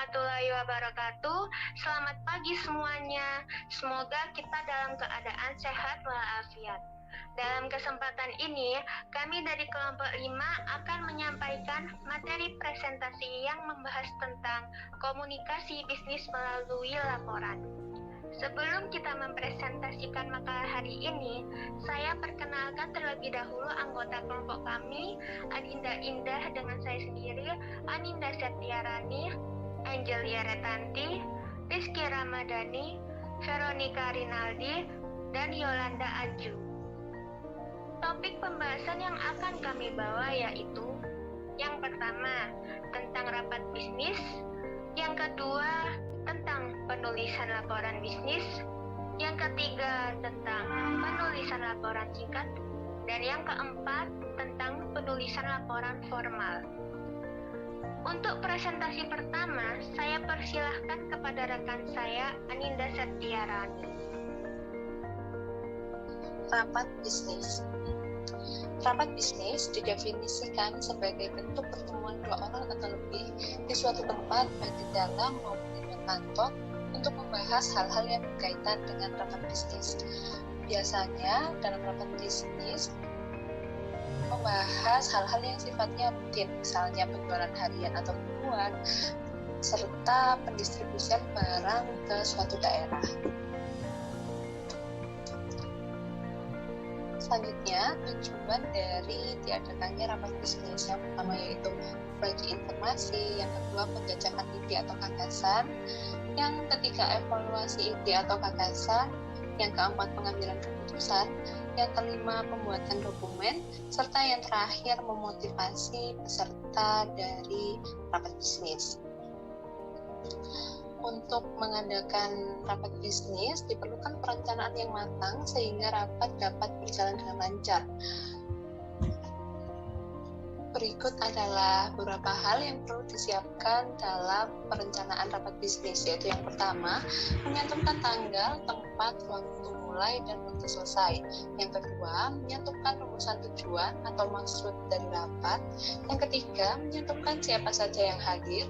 warahmatullahi wabarakatuh. Selamat pagi semuanya. Semoga kita dalam keadaan sehat walafiat. Dalam kesempatan ini, kami dari kelompok 5 akan menyampaikan materi presentasi yang membahas tentang komunikasi bisnis melalui laporan. Sebelum kita mempresentasikan makalah hari ini, saya perkenalkan terlebih dahulu anggota kelompok kami, Adinda Indah dengan saya sendiri, Aninda Setiarani, Angelia Retanti, Rizky Ramadhani, Veronica Rinaldi, dan Yolanda Anju. Topik pembahasan yang akan kami bawa yaitu yang pertama, tentang rapat bisnis, yang kedua, tentang penulisan laporan bisnis, yang ketiga tentang penulisan laporan singkat, dan yang keempat tentang penulisan laporan formal. Untuk presentasi pertama, saya persilahkan kepada rekan saya, Aninda Setiarani. Rapat bisnis. Rapat bisnis didefinisikan sebagai bentuk pertemuan dua orang atau lebih di suatu tempat, baik di dalam maupun di luar kantor, untuk membahas hal-hal yang berkaitan dengan rapat bisnis. Biasanya dalam rapat bisnis membahas hal-hal yang sifatnya rutin, misalnya penjualan harian atau mingguan, serta pendistribusian barang ke suatu daerah. Selanjutnya, tujuan dari diadakannya rapat bisnis yang pertama yaitu berbagi informasi, yang kedua penjajakan ide atau gagasan, yang ketiga evaluasi ide atau gagasan, yang keempat pengambilan keputusan, yang kelima pembuatan dokumen, serta yang terakhir memotivasi peserta dari rapat bisnis. Untuk mengadakan rapat bisnis diperlukan perencanaan yang matang sehingga rapat dapat berjalan dengan lancar. Berikut adalah beberapa hal yang perlu disiapkan dalam perencanaan rapat bisnis, yaitu yang pertama, menyantumkan tanggal, tempat, waktu mulai, dan waktu selesai. Yang kedua, menyantumkan rumusan tujuan atau maksud dari rapat. Yang ketiga, menyantumkan siapa saja yang hadir.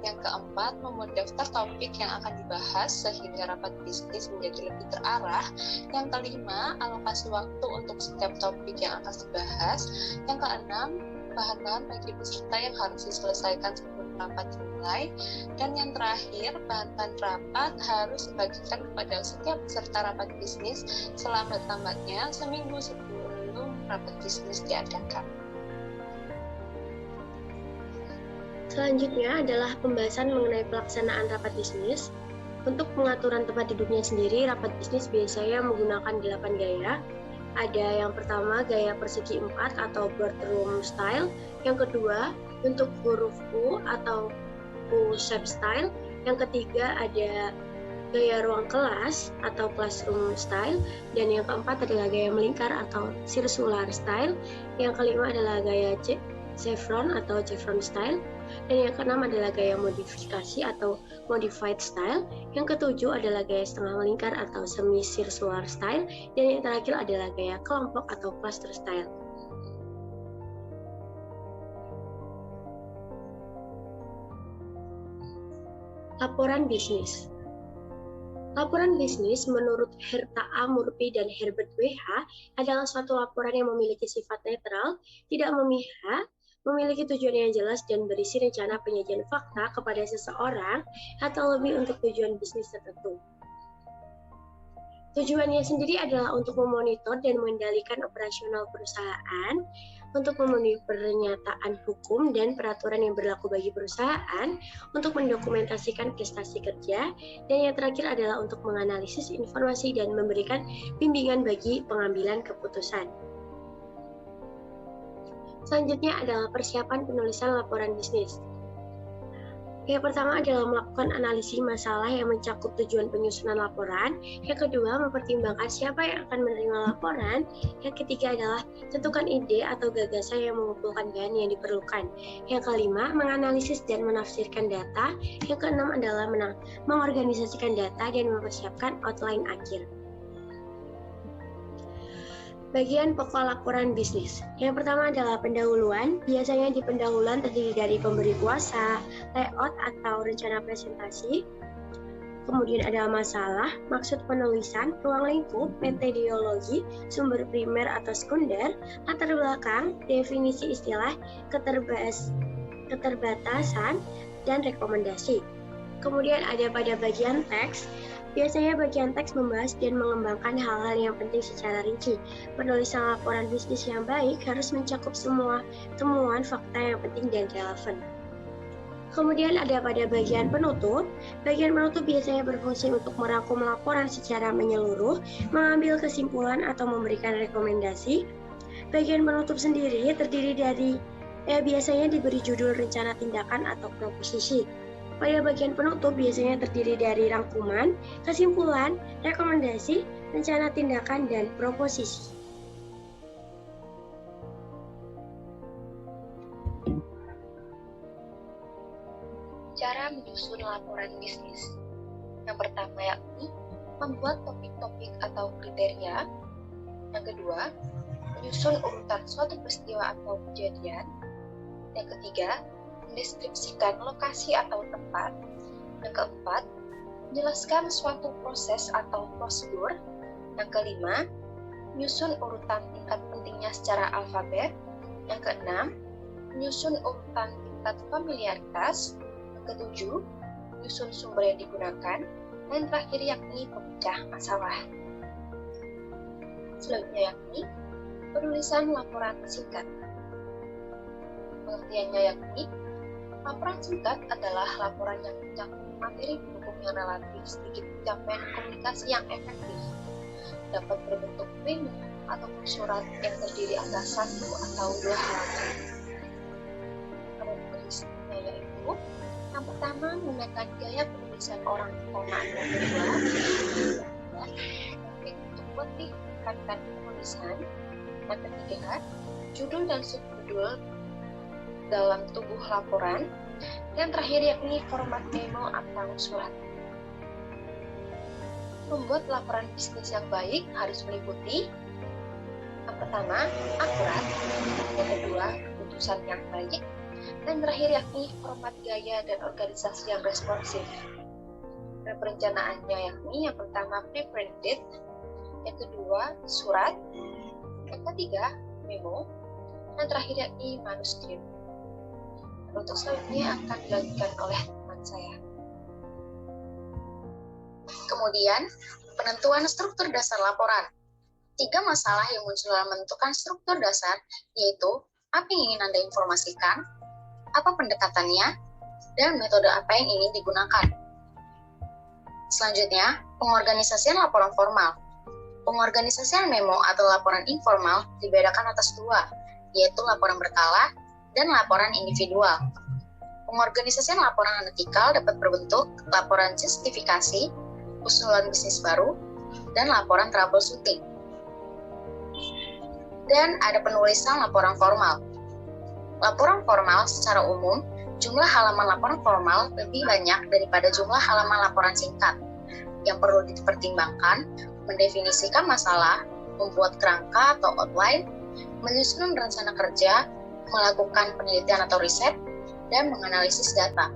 Yang keempat, membuat daftar topik yang akan dibahas sehingga rapat bisnis menjadi lebih terarah. Yang kelima, alokasi waktu untuk setiap topik yang akan dibahas. Yang keenam, bahan-bahan bagi peserta yang harus diselesaikan sebelum rapat dimulai. Dan yang terakhir, bahan-bahan rapat harus dibagikan kepada setiap peserta rapat bisnis selambat-lambatnya seminggu sebelum rapat bisnis diadakan. Selanjutnya adalah pembahasan mengenai pelaksanaan rapat bisnis. Untuk pengaturan tempat duduknya sendiri, rapat bisnis biasanya menggunakan 8 gaya. Ada yang pertama gaya persegi 4 atau boardroom style, yang kedua bentuk huruf U atau U-shape style, yang ketiga ada gaya ruang kelas atau classroom style, dan yang keempat adalah gaya melingkar atau circular style, yang kelima adalah gaya chevron atau chevron style, dan yang keenam adalah gaya modifikasi atau modified style, yang ketujuh adalah gaya setengah melingkar atau semi-circular style, dan yang terakhir adalah gaya kelompok atau cluster style. Laporan bisnis. Laporan bisnis menurut Herta A. Murphy dan Herbert W.H. adalah suatu laporan yang memiliki sifat netral, tidak memihak, memiliki tujuan yang jelas dan berisi rencana penyajian fakta kepada seseorang atau lebih untuk tujuan bisnis tertentu. Tujuannya sendiri adalah untuk memonitor dan mengendalikan operasional perusahaan, untuk memenuhi pernyataan hukum dan peraturan yang berlaku bagi perusahaan, untuk mendokumentasikan prestasi kerja, dan yang terakhir adalah untuk menganalisis informasi dan memberikan bimbingan bagi pengambilan keputusan. Selanjutnya adalah persiapan penulisan laporan bisnis. Yang pertama adalah melakukan analisis masalah yang mencakup tujuan penyusunan laporan. Yang kedua, mempertimbangkan siapa yang akan menerima laporan. Yang ketiga adalah tentukan ide atau gagasan yang mengumpulkan bahan yang diperlukan. Yang kelima, menganalisis dan menafsirkan data. Yang keenam adalah mengorganisasikan data dan mempersiapkan outline akhir. Bagian pokok laporan bisnis. Yang pertama adalah pendahuluan. Biasanya di pendahuluan terdiri dari pemberi kuasa, layout atau rencana presentasi. Kemudian ada masalah, maksud penulisan, ruang lingkup, metodologi, sumber primer atau sekunder, latar belakang, definisi istilah, keterbatasan, dan rekomendasi. Kemudian ada pada bagian teks. Biasanya bagian teks membahas dan mengembangkan hal-hal yang penting secara rinci. Penulisan laporan bisnis yang baik harus mencakup semua temuan fakta yang penting dan relevan. Kemudian ada pada bagian penutup. Bagian penutup biasanya berfungsi untuk merangkum laporan secara menyeluruh, mengambil kesimpulan atau memberikan rekomendasi. Bagian penutup sendiri terdiri dari biasanya diberi judul rencana tindakan atau proposisi. Pada bagian penutup biasanya terdiri dari rangkuman, kesimpulan, rekomendasi, rencana tindakan, dan proposisi. Cara menyusun laporan bisnis. Yang pertama yakni membuat topik-topik atau kriteria. Yang kedua, menyusun urutan suatu peristiwa atau kejadian. Yang ketiga, mendeskripsikan lokasi atau tempat. Yang keempat, menjelaskan suatu proses atau prosedur. Yang kelima, menyusun urutan tingkat pentingnya secara alfabet. Yang keenam, menyusun urutan tingkat familiaritas. Yang ketujuh, menyusun sumber yang digunakan. Dan terakhir yakni pemecah masalah. Selanjutnya yakni penulisan laporan singkat. Pengertiannya yakni laporan singkat adalah laporan yang mencakup materi pendukung yang relatif sedikit pencapaian komunikasi yang efektif. Dapat berbentuk memo ataupun surat yang terdiri atas 1 atau 2 halaman. Karakteristiknya yaitu yang pertama menggunakan gaya penulisan orang kona. Yang kedua, untuk lebih menekankan penulisan. Yang ketiga, judul dan subjudul dalam tubuh laporan. Yang terakhir yakni format memo atau surat. Membuat laporan bisnis yang baik harus meliputi yang pertama, akurat. Yang kedua, keputusan yang baik. Dan terakhir yakni format gaya dan organisasi yang responsif. Dan perencanaannya yakni yang pertama pre-printed, yang kedua surat, yang ketiga memo, dan terakhir yakni manuskrip. Untuk selanjutnya akan dilanjutkan oleh teman saya. Kemudian, penentuan struktur dasar laporan. 3 masalah yang muncul dalam menentukan struktur dasar, yaitu apa yang ingin Anda informasikan, apa pendekatannya, dan metode apa yang ingin digunakan. Selanjutnya, pengorganisasian laporan formal. Pengorganisasian memo atau laporan informal dibedakan atas 2, yaitu laporan berkala dan laporan individual. Pengorganisasian laporan analytical dapat berbentuk laporan justifikasi, usulan bisnis baru, dan laporan troubleshooting. Dan ada penulisan laporan formal. Laporan formal secara umum, jumlah halaman laporan formal lebih banyak daripada jumlah halaman laporan singkat. Yang perlu dipertimbangkan, mendefinisikan masalah, membuat kerangka atau outline, menyusun rencana kerja, melakukan penelitian atau riset, dan menganalisis data.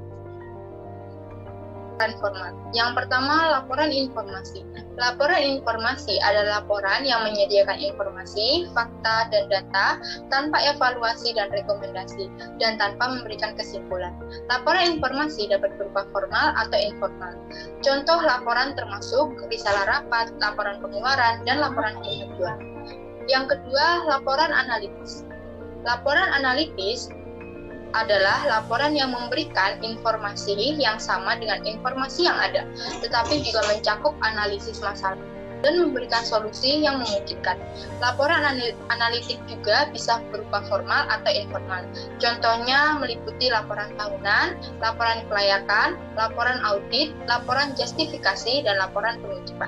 Format. Yang pertama, laporan informasi. Laporan informasi adalah laporan yang menyediakan informasi, fakta, dan data tanpa evaluasi dan rekomendasi, dan tanpa memberikan kesimpulan. Laporan informasi dapat berupa formal atau informal. Contoh laporan termasuk risalah rapat, laporan pengeluaran, dan laporan pengajuan. Yang kedua, laporan analitis. Laporan analitis adalah laporan yang memberikan informasi yang sama dengan informasi yang ada, tetapi juga mencakup analisis masalah dan memberikan solusi yang memungkinkan. Laporan analitik juga bisa berupa formal atau informal. Contohnya meliputi laporan tahunan, laporan kelayakan, laporan audit, laporan justifikasi, dan laporan penutupan.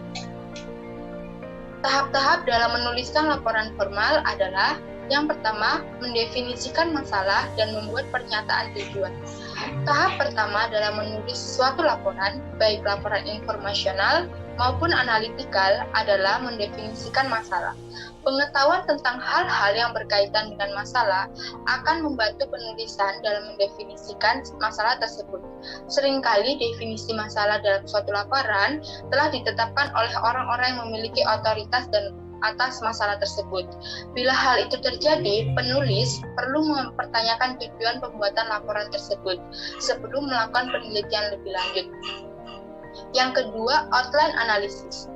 Tahap-tahap dalam menuliskan laporan formal adalah yang pertama, mendefinisikan masalah dan membuat pernyataan tujuan. Tahap pertama dalam menulis suatu laporan, baik laporan informasional maupun analitikal adalah mendefinisikan masalah. Pengetahuan tentang hal-hal yang berkaitan dengan masalah akan membantu penulisan dalam mendefinisikan masalah tersebut. Seringkali definisi masalah dalam suatu laporan telah ditetapkan oleh orang-orang yang memiliki otoritas dan atas masalah tersebut. Bila hal itu terjadi, penulis perlu mempertanyakan tujuan pembuatan laporan tersebut sebelum melakukan penelitian lebih lanjut. Yang kedua, outline analisis.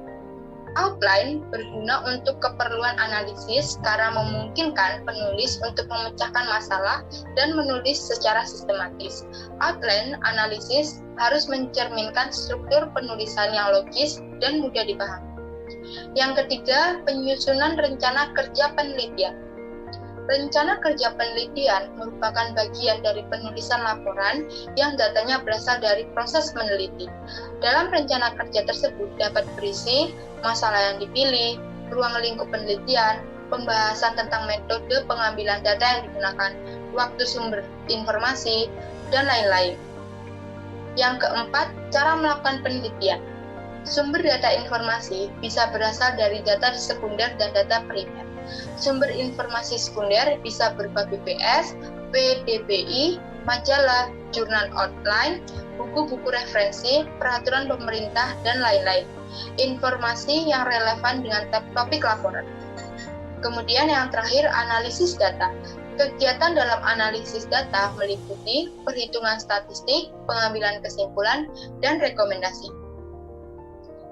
Outline berguna untuk keperluan analisis karena memungkinkan penulis untuk memecahkan masalah dan menulis secara sistematis. Outline analisis harus mencerminkan struktur penulisan yang logis dan mudah dipahami. Yang ketiga, penyusunan rencana kerja penelitian. Rencana kerja penelitian merupakan bagian dari penulisan laporan yang datanya berasal dari proses meneliti. Dalam rencana kerja tersebut dapat berisi masalah yang dipilih, ruang lingkup penelitian, pembahasan tentang metode pengambilan data yang digunakan, waktu sumber informasi, dan lain-lain. Yang keempat, cara melakukan penelitian. Sumber data informasi bisa berasal dari data sekunder dan data primer. Sumber informasi sekunder bisa berupa BPS, PDBI, majalah, jurnal online, buku-buku referensi, peraturan pemerintah, dan lain-lain. Informasi yang relevan dengan topik laporan. Kemudian yang terakhir, analisis data. Kegiatan dalam analisis data meliputi perhitungan statistik, pengambilan kesimpulan, dan rekomendasi.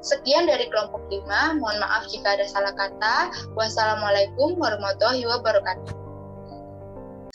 Sekian dari kelompok 5, mohon maaf jika ada salah kata. Wassalamualaikum warahmatullahi wabarakatuh.